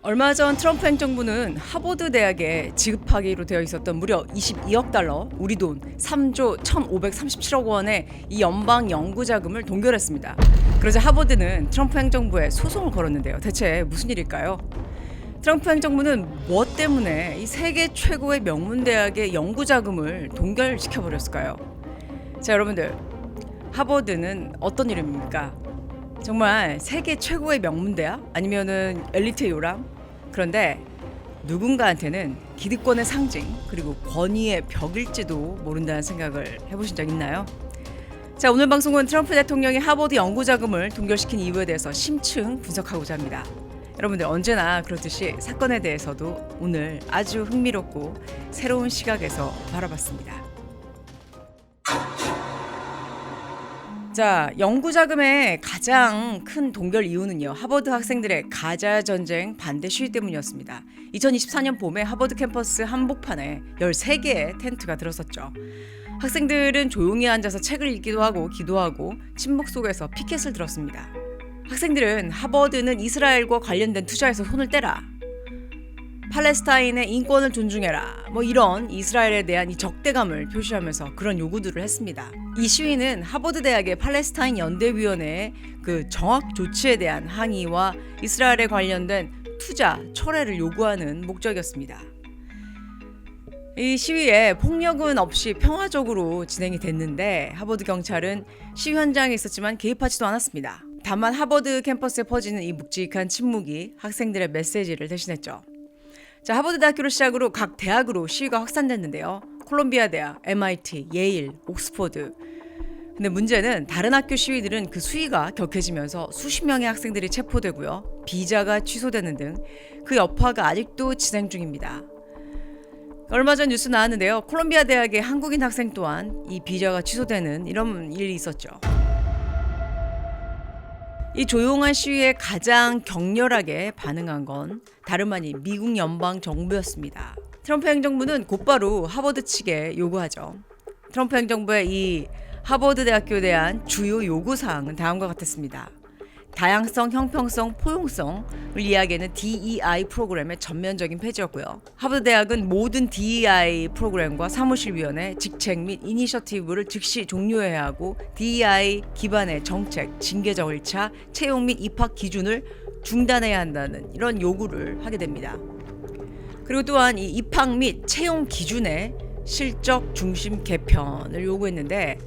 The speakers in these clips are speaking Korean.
얼마 전 트럼프 행정부는 하버드 대학에 지급하기로 되어 있었던 무려 22억 달러, 우리 돈 3조 1,537억 원의 이 연방 연구 자금을 동결했습니다. 그러자 하버드는 트럼프 행정부에 소송을 걸었는데요. 대체 무슨 일일까요? 트럼프 행정부는 무엇 때문에 이 세계 최고의 명문 대학의 연구 자금을 동결시켜 버렸을까요? 자, 여러분들, 하버드는 어떤 이름입니까? 정말 세계 최고의 명문대학? 아니면은 엘리트의 요람? 그런데 누군가한테는 기득권의 상징 그리고 권위의 벽일지도 모른다는 생각을 해보신 적 있나요? 자, 오늘 방송은 트럼프 대통령이 하버드 연구 자금을 동결시킨 이유에 대해서 심층 분석하고자 합니다. 여러분들, 언제나 그렇듯이 사건에 대해서도 오늘 아주 흥미롭고 새로운 시각에서 바라봤습니다. 자, 연구 자금의 가장 큰 동결 이유는요, 하버드 학생들의 가자 전쟁 반대 시위 때문이었습니다. 2024년 봄에 하버드 캠퍼스 한복판에 13개의 텐트가 들었었죠. 학생들은 조용히 앉아서 책을 읽기도 하고 기도하고 침묵 속에서 피켓을 들었습니다. 학생들은 하버드는 이스라엘과 관련된 투자에서 손을 떼라, 팔레스타인의 인권을 존중해라, 이런 이스라엘에 대한 이 적대감을 표시하면서 그런 요구들을 했습니다. 이 시위는 하버드 대학의 팔레스타인 연대위원회의 그 정학 조치에 대한 항의와 이스라엘에 관련된 투자 철회를 요구하는 목적이었습니다. 이 시위에 폭력은 없이 평화적으로 진행이 됐는데 하버드 경찰은 시위 현장에 있었지만 개입하지도 않았습니다. 다만 하버드 캠퍼스에 퍼지는 이 묵직한 침묵이 학생들의 메시지를 대신했죠. 자, 하버드 대학교를 시작으로 각 대학으로 시위가 확산됐는데요. 콜롬비아 대학, MIT, 예일, 옥스퍼드. 근데 문제는 다른 학교 시위들은 그 수위가 격해지면서 수십 명의 학생들이 체포되고요. 비자가 취소되는 등 그 여파가 아직도 진행 중입니다. 얼마 전 뉴스 나왔는데요. 콜롬비아 대학의 한국인 학생 또한 이 비자가 취소되는 이런 일이 있었죠. 이 조용한 시위에 가장 격렬하게 반응한 건 다름 아닌 미국 연방 정부였습니다. 트럼프 행정부는 곧바로 하버드 측에 요구하죠. 트럼프 행정부의 이 하버드 대학교에 대한 주요 요구사항은 다음과 같았습니다. 다양성, 형평성, 포용성을 이야기하는 DEI 프로그램의 전면적인 폐지였고요. 하버드 대학은 모든 DEI 프로그램과 사무실위원회, 직책 및 이니셔티브를 즉시 종료해야 하고 DEI 기반의 정책, 징계 절차, 채용 및 입학 기준을 중단해야 한다는 이런 요구를 하게 됩니다. 그리고 또한 이 입학 및 채용 기준의 실적 중심 개편을 요구했는데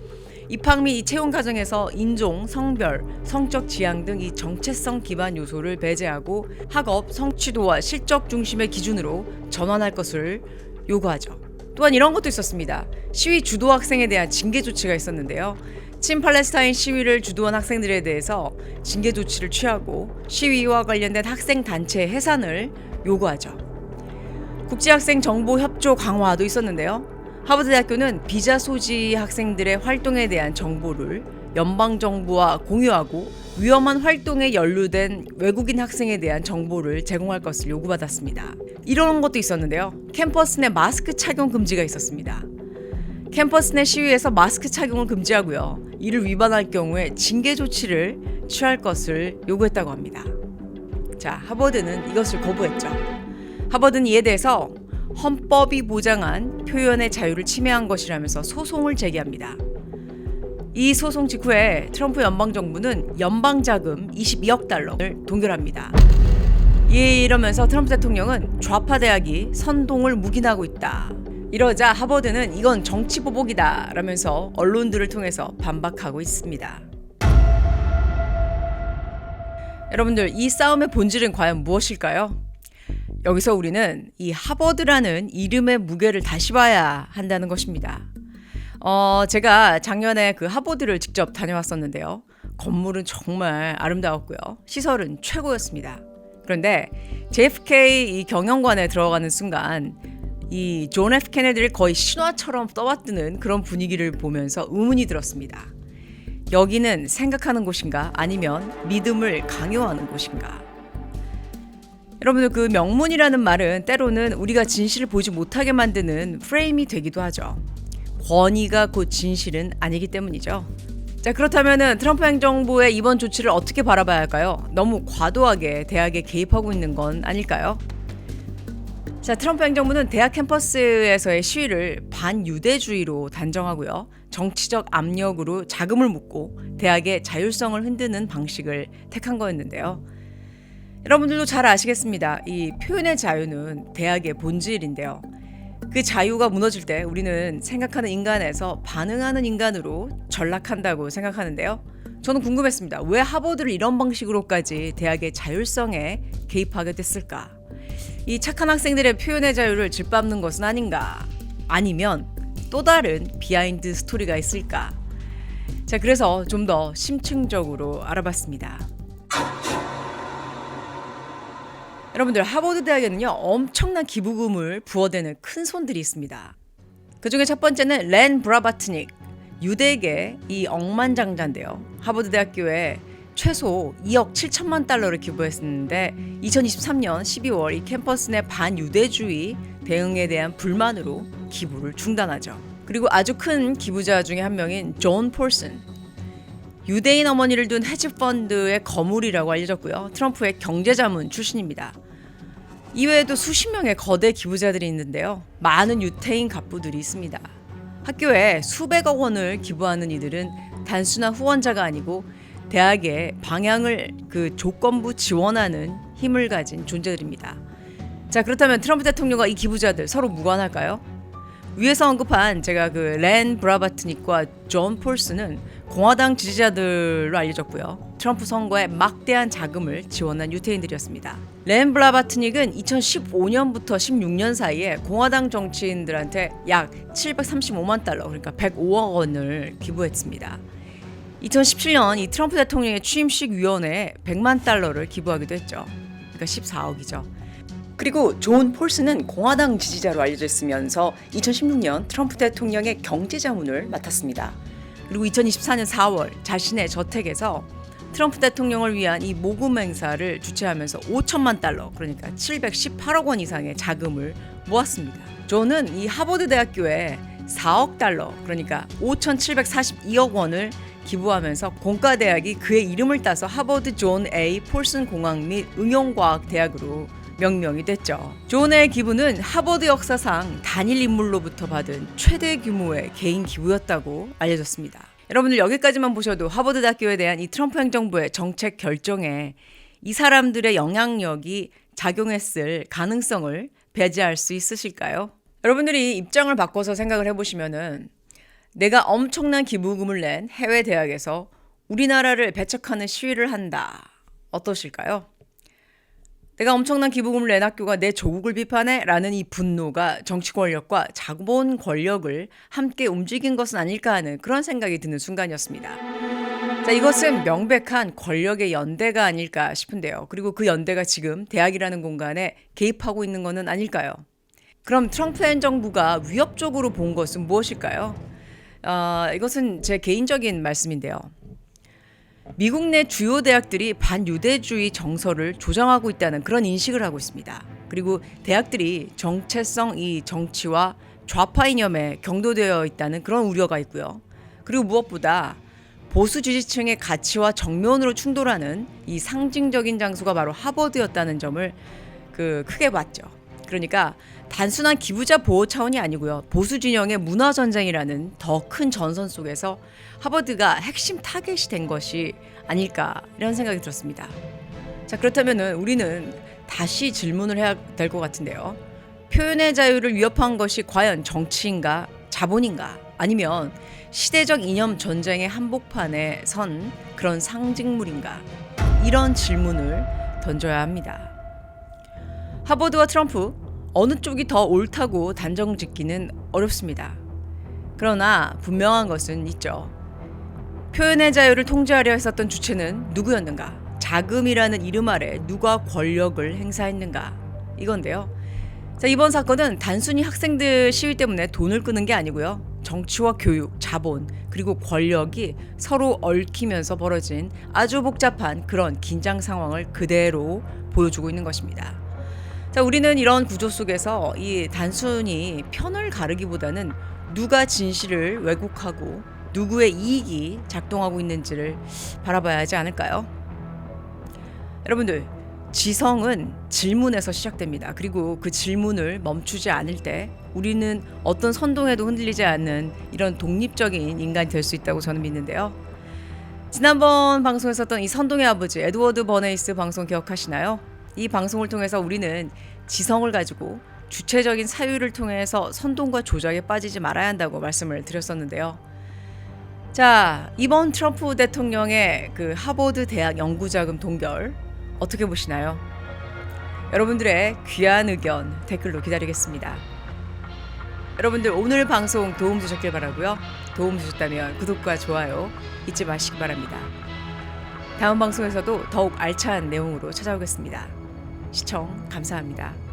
입학 및 채용 과정에서 인종, 성별, 성적 지향 등 이 정체성 기반 요소를 배제하고 학업 성취도와 실적 중심의 기준으로 전환할 것을 요구하죠. 또한 이런 것도 있었습니다. 시위 주도 학생에 대한 징계 조치가 있었는데요. 친팔레스타인 시위를 주도한 학생들에 대해서 징계 조치를 취하고 시위와 관련된 학생 단체 해산을 요구하죠. 국제학생 정보 협조 강화도 있었는데요. 하버드 대학교는 비자 소지 학생들의 활동에 대한 정보를 연방정부와 공유하고 위험한 활동에 연루된 외국인 학생에 대한 정보를 제공할 것을 요구받았습니다. 이런 것도 있었는데요. 캠퍼스 내 마스크 착용 금지가 있었습니다. 캠퍼스 내 시위에서 마스크 착용을 금지하고요. 이를 위반할 경우에 징계 조치를 취할 것을 요구했다고 합니다. 자, 하버드는 이것을 거부했죠. 하버드는 이에 대해서 헌법이 보장한 표현의 자유를 침해한 것이라면서 소송을 제기합니다. 이 소송 직후에 트럼프 연방정부는 연방자금 22억 달러를 동결합니다. 이러면서 트럼프 대통령은 좌파 대학이 선동을 묵인하고 있다. 이러자 하버드는 이건 정치 보복이다 라면서 언론들을 통해서 반박하고 있습니다. 여러분들, 이 싸움의 본질은 과연 무엇일까요? 여기서 우리는 이 하버드라는 이름의 무게를 다시 봐야 한다는 것입니다. 제가 작년에 그 하버드를 직접 다녀왔었는데요. 건물은 정말 아름다웠고요. 시설은 최고였습니다. 그런데 JFK 이 경영관에 들어가는 순간 이 존 F 케네디를 거의 신화처럼 떠받드는 그런 분위기를 보면서 의문이 들었습니다. 여기는 생각하는 곳인가? 아니면 믿음을 강요하는 곳인가? 여러분들, 그 명문이라는 말은 때로는 우리가 진실을 보지 못하게 만드는 프레임이 되기도 하죠. 권위가 곧 진실은 아니기 때문이죠. 자, 그렇다면은 트럼프 행정부의 이번 조치를 어떻게 바라봐야 할까요? 너무 과도하게 대학에 개입하고 있는 건 아닐까요? 자, 트럼프 행정부는 대학 캠퍼스에서의 시위를 반유대주의로 단정하고요. 정치적 압력으로 자금을 묻고 대학의 자율성을 흔드는 방식을 택한 거였는데요. 여러분들도 잘 아시겠습니다. 이 표현의 자유는 대학의 본질인데요. 그 자유가 무너질 때 우리는 생각하는 인간에서 반응하는 인간으로 전락한다고 생각하는데요. 저는 궁금했습니다. 왜 하버드를 이런 방식으로까지 대학의 자율성에 개입하게 됐을까? 이 착한 학생들의 표현의 자유를 짓밟는 것은 아닌가? 아니면 또 다른 비하인드 스토리가 있을까? 자, 그래서 좀 더 심층적으로 알아봤습니다. 여러분들, 하버드 대학에는요 엄청난 기부금을 부어대는 큰 손들이 있습니다. 그 중에 첫 번째는 렌 브라바트닉, 유대계 이 억만장자인데요. 하버드 대학교에 최소 2억 7천만 달러를 기부했었는데 2023년 12월 이 캠퍼스 내 반유대주의 대응에 대한 불만으로 기부를 중단하죠. 그리고 아주 큰 기부자 중에 한 명인 존 폴슨, 유대인 어머니를 둔 헤지펀드의 거물이라고 알려졌고요. 트럼프의 경제자문 출신입니다. 이외에도 수십 명의 거대 기부자들이 있는데요. 많은 유태인 갑부들이 있습니다. 학교에 수백억 원을 기부하는 이들은 단순한 후원자가 아니고 대학의 방향을 조건부 지원하는 힘을 가진 존재들입니다. 자, 그렇다면 트럼프 대통령과 이 기부자들 서로 무관할까요? 위에서 언급한 제가 렌 브라바트닉과 존 폴스는 공화당 지지자들로 알려졌고요. 트럼프 선거에 막대한 자금을 지원한 유태인들이었습니다. 렌 브라바트닉은 2015년부터 16년 사이에 공화당 정치인들한테 약 735만 달러, 그러니까 105억 원을 기부했습니다. 2017년 이 트럼프 대통령의 취임식 위원회에 100만 달러를 기부하기도 했죠. 그러니까 14억이죠. 그리고 존 폴스는 공화당 지지자로 알려져 있으면서 2016년 트럼프 대통령의 경제자문을 맡았습니다. 그리고 2024년 4월 자신의 저택에서 트럼프 대통령을 위한 이 모금 행사를 주최하면서 5천만 달러, 그러니까 718억 원 이상의 자금을 모았습니다. 존은 이 하버드 대학교에 4억 달러, 그러니까 5,742억 원을 기부하면서 공과대학이 그의 이름을 따서 하버드 존 A 폴슨 공학 및 응용과학 대학으로 명명이 됐죠. 존의 기부는 하버드 역사상 단일 인물로부터 받은 최대 규모의 개인 기부였다고 알려졌습니다. 여러분들 여기까지만 보셔도 하버드 대학교에 대한 이 트럼프 행정부의 정책 결정에 이 사람들의 영향력이 작용했을 가능성을 배제할 수 있으실까요? 여러분들이 입장을 바꿔서 생각을 해보시면은 내가 엄청난 기부금을 낸 해외 대학에서 우리나라를 배척하는 시위를 한다. 어떠실까요? 내가 엄청난 기부금을 낸 학교가 내 조국을 비판해? 라는 이 분노가 정치 권력과 자본 권력을 함께 움직인 것은 아닐까 하는 그런 생각이 드는 순간이었습니다. 자, 이것은 명백한 권력의 연대가 아닐까 싶은데요. 그리고 그 연대가 지금 대학이라는 공간에 개입하고 있는 것은 아닐까요? 그럼 트럼프 행정부가 위협적으로 본 것은 무엇일까요? 이것은 제 개인적인 말씀인데요. 미국 내 주요 대학들이 반유대주의 정서를 조장하고 있다는 그런 인식을 하고 있습니다. 그리고 대학들이 정체성 이 정치와 좌파 이념에 경도되어 있다는 그런 우려가 있고요. 그리고 무엇보다 보수 지지층의 가치와 정면으로 충돌하는 이 상징적인 장소가 바로 하버드였다는 점을 크게 봤죠. 그러니까 단순한 기부자 보호 차원이 아니고요. 보수 진영의 문화 전쟁이라는 더 큰 전선 속에서 하버드가 핵심 타겟이 된 것이 아닐까 이런 생각이 들었습니다. 자, 그렇다면은 우리는 다시 질문을 해야 될 것 같은데요. 표현의 자유를 위협한 것이 과연 정치인가, 자본인가, 아니면 시대적 이념 전쟁의 한복판에 선 그런 상징물인가? 이런 질문을 던져야 합니다. 하버드와 트럼프 어느 쪽이 더 옳다고 단정 짓기는 어렵습니다. 그러나 분명한 것은 있죠. 표현의 자유를 통제하려 했었던 주체는 누구였는가? 자금이라는 이름 아래 누가 권력을 행사했는가? 이건데요. 자, 이번 사건은 단순히 학생들 시위 때문에 돈을 끄는 게 아니고요. 정치와 교육, 자본, 그리고 권력이 서로 얽히면서 벌어진 아주 복잡한 그런 긴장 상황을 그대로 보여주고 있는 것입니다. 자, 우리는 이런 구조 속에서 이 단순히 편을 가르기보다는 누가 진실을 왜곡하고 누구의 이익이 작동하고 있는지를 바라봐야 하지 않을까요? 여러분들, 지성은 질문에서 시작됩니다. 그리고 그 질문을 멈추지 않을 때 우리는 어떤 선동에도 흔들리지 않는 이런 독립적인 인간이 될 수 있다고 저는 믿는데요. 지난번 방송에서 했던 이 선동의 아버지 에드워드 버네이스 방송 기억하시나요? 이 방송을 통해서 우리는 지성을 가지고 주체적인 사유를 통해서 선동과 조작에 빠지지 말아야 한다고 말씀을 드렸었는데요. 자, 이번 트럼프 대통령의 그 하버드 대학 연구자금 동결 어떻게 보시나요? 여러분들의 귀한 의견 댓글로 기다리겠습니다. 여러분들 오늘 방송 도움 주셨길 바라고요. 도움 주셨다면 구독과 좋아요 잊지 마시기 바랍니다. 다음 방송에서도 더욱 알찬 내용으로 찾아오겠습니다. 시청 감사합니다.